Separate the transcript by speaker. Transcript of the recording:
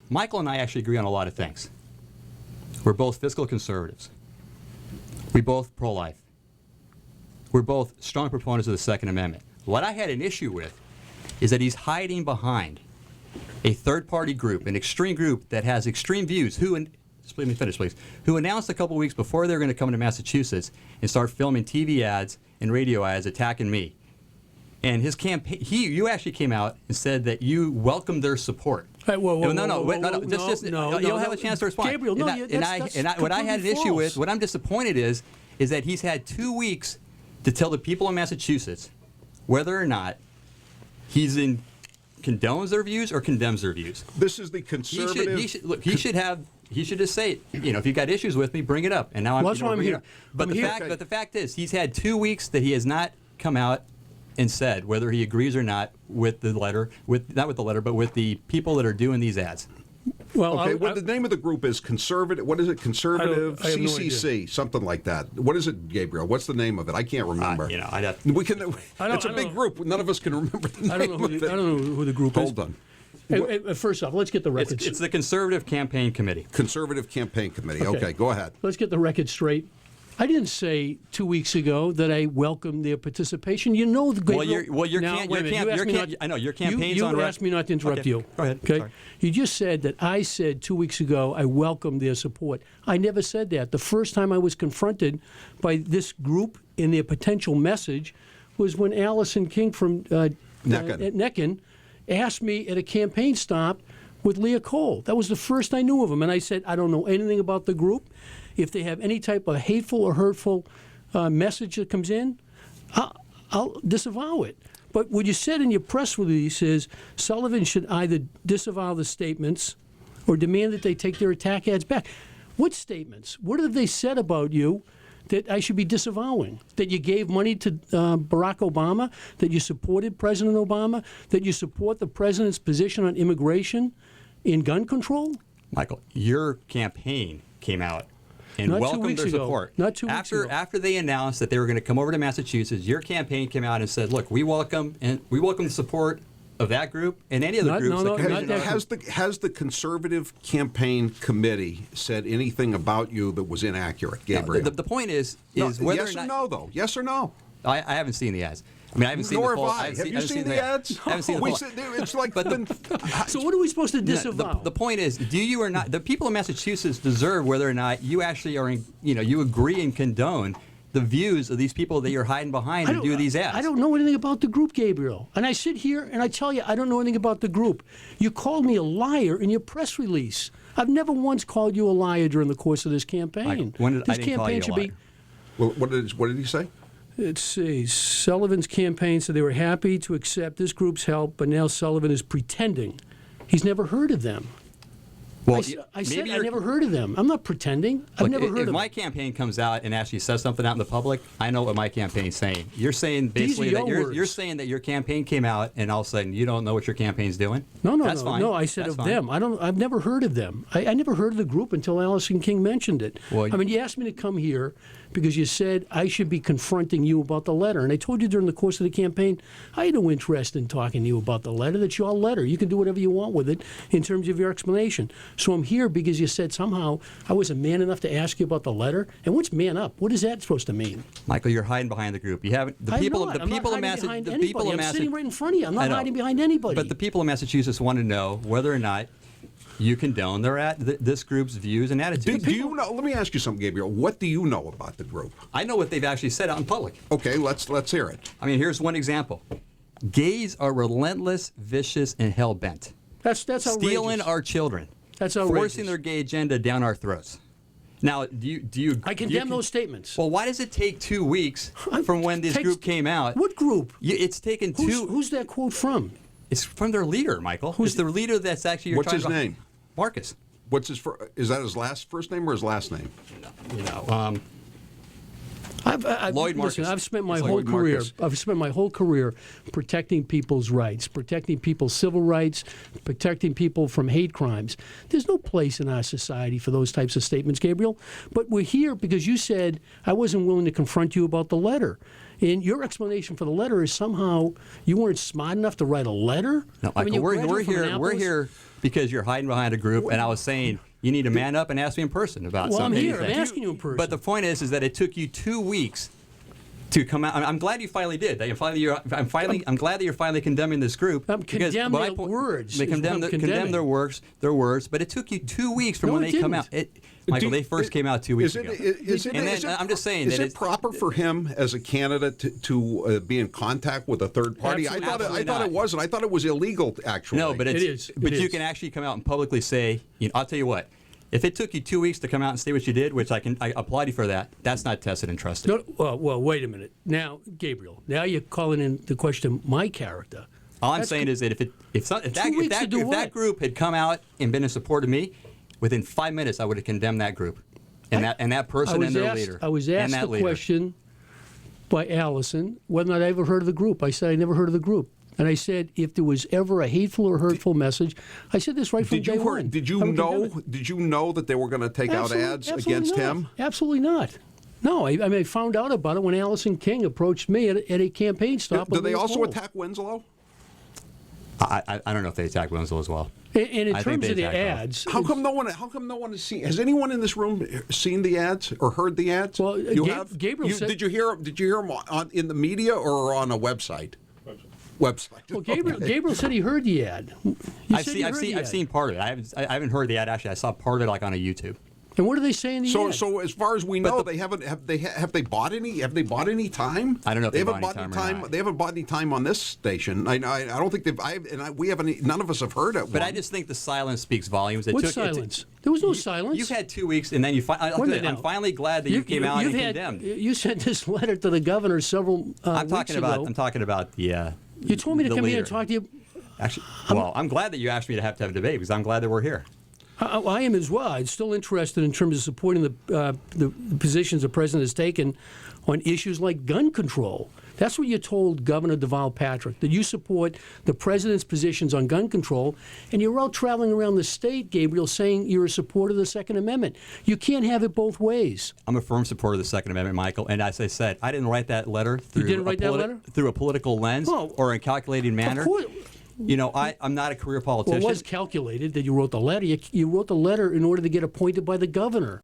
Speaker 1: Michael and I actually agree on a lot of things. We're both fiscal conservatives. We both pro-life. We're both strong proponents of the Second Amendment. What I had an issue with is that he's hiding behind a third-party group, an extreme group that has extreme views, just let me finish, please, who announced a couple weeks before they were going to come to Massachusetts and start filming TV ads and radio ads attacking me. And his campaign, you actually came out and said that you welcomed their support.
Speaker 2: Hey, whoa,
Speaker 1: you don't have a chance to respond.
Speaker 2: Gabriel, no,
Speaker 1: what I had an issue with, what I'm disappointed is that he's had 2 weeks to tell the people in Massachusetts whether or not he condones their views or condemns their views.
Speaker 3: This is the conservative.
Speaker 1: He should just say, if you've got issues with me, bring it up. And now I'm
Speaker 2: here.
Speaker 1: But the fact is, he's had 2 weeks that he has not come out and said whether he agrees or not with the letter, not with the letter, but with the people that are doing these ads.
Speaker 3: Well, okay. The name of the group is Conservative. What is it? Conservative CCC,
Speaker 2: no
Speaker 3: something like that. What is it, Gabriel? What's the name of it? I can't remember. It's a big group. None of us can remember the name of it.
Speaker 2: I don't know who the group is.
Speaker 3: Hold on.
Speaker 2: Hey, first off, let's get the record.
Speaker 1: It's the Conservative Campaign Committee.
Speaker 3: Conservative Campaign Committee. Okay, go ahead.
Speaker 2: Let's get the record straight. I didn't say 2 weeks ago that I welcomed their participation. You know the great.
Speaker 1: I know your campaign's on.
Speaker 2: You asked me not to interrupt you.
Speaker 1: Go ahead.
Speaker 2: Okay.
Speaker 1: Sorry.
Speaker 2: You just said that I said 2 weeks ago I welcomed their support. I never said that. The first time I was confronted by this group in their potential message was when Allison King from Neckin asked me at a campaign stop with Leah Cole. That was the first I knew of them, and I said I don't know anything about the group. If they have any type of hateful or hurtful message that comes in, I'll disavow it. But what you said in your press release is Sullivan should either disavow the statements or demand that they take their attack ads back. What statements? What have they said about you that I should be disavowing? That you gave money to Barack Obama? That you supported President Obama? That you support the president's position on immigration and gun control?
Speaker 1: Michael, your campaign came out and welcomed their support.
Speaker 2: Not 2 weeks ago.
Speaker 1: After they announced that they were going to come over to Massachusetts, your campaign came out and said, "Look, we welcome the support of that group and any other groups."
Speaker 3: Has the Conservative Campaign Committee said anything about you that was inaccurate, Gabriel?
Speaker 1: The point is whether
Speaker 3: yes or no, though. Yes or no?
Speaker 1: I haven't seen the ads. I mean, I haven't seen the full.
Speaker 3: Have you seen the ads?
Speaker 1: I haven't seen the full.
Speaker 3: It's like.
Speaker 2: So what are we supposed to disavow?
Speaker 1: The point is, do you or not? The people of Massachusetts deserve whether or not you actually are, you agree and condone the views of these people that you're hiding behind and do these ads.
Speaker 2: I don't know anything about the group, Gabriel. And I sit here and I tell you, I don't know anything about the group. You called me a liar in your press release. I've never once called you a liar during the course of this campaign.
Speaker 1: I didn't call you a liar.
Speaker 3: Well, what did he say?
Speaker 2: Let's see. Sullivan's campaign said they were happy to accept this group's help, but now Sullivan is pretending. He's never heard of them.
Speaker 1: Well,
Speaker 2: I said I never heard of them. I'm not pretending. I've never heard of them.
Speaker 1: If my campaign comes out and actually says something out in the public, I know what my campaign's saying. You're saying basically that you're saying that your campaign came out and all of a sudden you don't know what your campaign's doing?
Speaker 2: No.
Speaker 1: That's fine.
Speaker 2: No, I said of them. I've never heard of them. I never heard of the group until Allison King mentioned it.
Speaker 1: Well,
Speaker 2: you asked me to come here because you said I should be confronting you about the letter. And I told you during the course of the campaign, I had no interest in talking to you about the letter. That's your letter. You can do whatever you want with it in terms of your explanation. So I'm here because you said somehow I wasn't man enough to ask you about the letter. And what's man up? What is that supposed to mean?
Speaker 1: Michael, you're hiding behind the group. You haven't.
Speaker 2: I'm sitting right in front of you. I'm not hiding behind anybody.
Speaker 1: But the people of Massachusetts want to know whether or not you condone this group's views and attitudes.
Speaker 3: Do you know? Let me ask you something, Gabriel. What do you know about the group?
Speaker 1: I know what they've actually said out in public.
Speaker 3: Okay, let's hear it.
Speaker 1: I mean, here's one example. Gays are relentless, vicious, and hell-bent.
Speaker 2: That's outrageous.
Speaker 1: Stealing our children.
Speaker 2: That's outrageous.
Speaker 1: Forcing their gay agenda down our throats. Now, do you?
Speaker 2: I condemn those statements.
Speaker 1: Well, why does it take 2 weeks from when this group came out?
Speaker 2: What group?
Speaker 1: It's taken
Speaker 2: Who's that quote from?
Speaker 1: It's from their leader, Michael. It's the leader that's actually.
Speaker 3: What's his name?
Speaker 1: Marcus.
Speaker 3: What's his? Is that his first name or his last name?
Speaker 1: Lloyd Marcus.
Speaker 2: Listen, I've spent my whole career protecting people's rights, protecting people's civil rights, protecting people from hate crimes. There's no place in our society for those types of statements, Gabriel. But we're here because you said I wasn't willing to confront you about the letter. And your explanation for the letter is somehow you weren't smart enough to write a letter?
Speaker 1: No,
Speaker 2: I mean,
Speaker 1: Michael,
Speaker 2: you
Speaker 1: we're
Speaker 2: graduated from
Speaker 1: here. We're
Speaker 2: Annapolis?
Speaker 1: here because you're hiding behind a group, and I was saying you need to man up and ask me in person about
Speaker 2: Well, I'm
Speaker 1: something.
Speaker 2: here. I'm asking you in person.
Speaker 1: But the point is that it took you 2 weeks to come out. I'm glad you finally did. I'm glad that you're finally condemning this group.
Speaker 2: I'm condemning their words.
Speaker 1: They condemn their works, but it took you 2 weeks from
Speaker 2: No,
Speaker 1: when
Speaker 2: it
Speaker 1: they come
Speaker 2: didn't.
Speaker 1: out. Michael, they first came out 2 weeks ago. I'm just saying
Speaker 3: is it proper for him as a candidate to be in contact with a third party? I thought it wasn't. I thought it was illegal, actually.
Speaker 1: No, but
Speaker 2: it is.
Speaker 1: But
Speaker 2: It
Speaker 1: you
Speaker 2: is.
Speaker 1: can actually come out and publicly say, I'll tell you what. If it took you 2 weeks to come out and say what you did, which I applaud you for that, that's not tested and trusted.
Speaker 2: No, well, wait a minute. Now, Gabriel, now you're calling in the question my character.
Speaker 1: All I'm saying is that if that group had come out and been in support of me, within 5 minutes I would have condemned that group and that person and their leader.
Speaker 2: I was asked the question by Allison whether or not I ever heard of the group. I said I never heard of the group. And I said, if there was ever a hateful or hurtful message, I said this right from day one.
Speaker 3: Did you know that they were going to take out ads against him?
Speaker 2: Absolutely not. No, I found out about it when Allison King approached me at a campaign stop.
Speaker 3: Do they also attack Winslow?
Speaker 1: I don't know if they attack Winslow as well.
Speaker 2: And in terms of the ads,
Speaker 3: how come no one has seen? Has anyone in this room seen the ads or heard the ads?
Speaker 2: Well, Gabriel said.
Speaker 3: Did you hear them in the media or on a website? Website.
Speaker 2: Well, Gabriel said he heard the ad.
Speaker 1: I've seen part of it. I haven't heard the ad actually. I saw part of it like on a YouTube.
Speaker 2: And what do they say in the ad?
Speaker 3: So as far as we know, they haven't. Have they bought any? Have they bought any time?
Speaker 1: I don't know if they haven't bought any time.
Speaker 3: They haven't bought any time on this station. I don't think they've. We haven't. None of us have heard it.
Speaker 1: But I just think the silence speaks volumes.
Speaker 2: What silence? There was no silence.
Speaker 1: You've had 2 weeks, and then I'm finally glad that you came out and condemned.
Speaker 2: You sent this letter to the governor several weeks ago.
Speaker 1: I'm talking about the.
Speaker 2: You told me to come here and talk to you.
Speaker 1: Actually, I'm glad that you asked me to have a debate because I'm glad that we're here.
Speaker 2: I am as well. I'm still interested in terms of supporting the positions the president has taken on issues like gun control. That's what you told Governor Deval Patrick, that you support the president's positions on gun control, and you're out traveling around the state, Gabriel, saying you're a supporter of the Second Amendment. You can't have it both ways.
Speaker 1: I'm a firm supporter of the Second Amendment, Michael, and as I said, I didn't write that letter through a political lens or in a calculating manner.
Speaker 2: Of course.
Speaker 1: I'm not a career politician.
Speaker 2: Well, it was calculated that you wrote the letter. You wrote the letter in order to get appointed by the governor.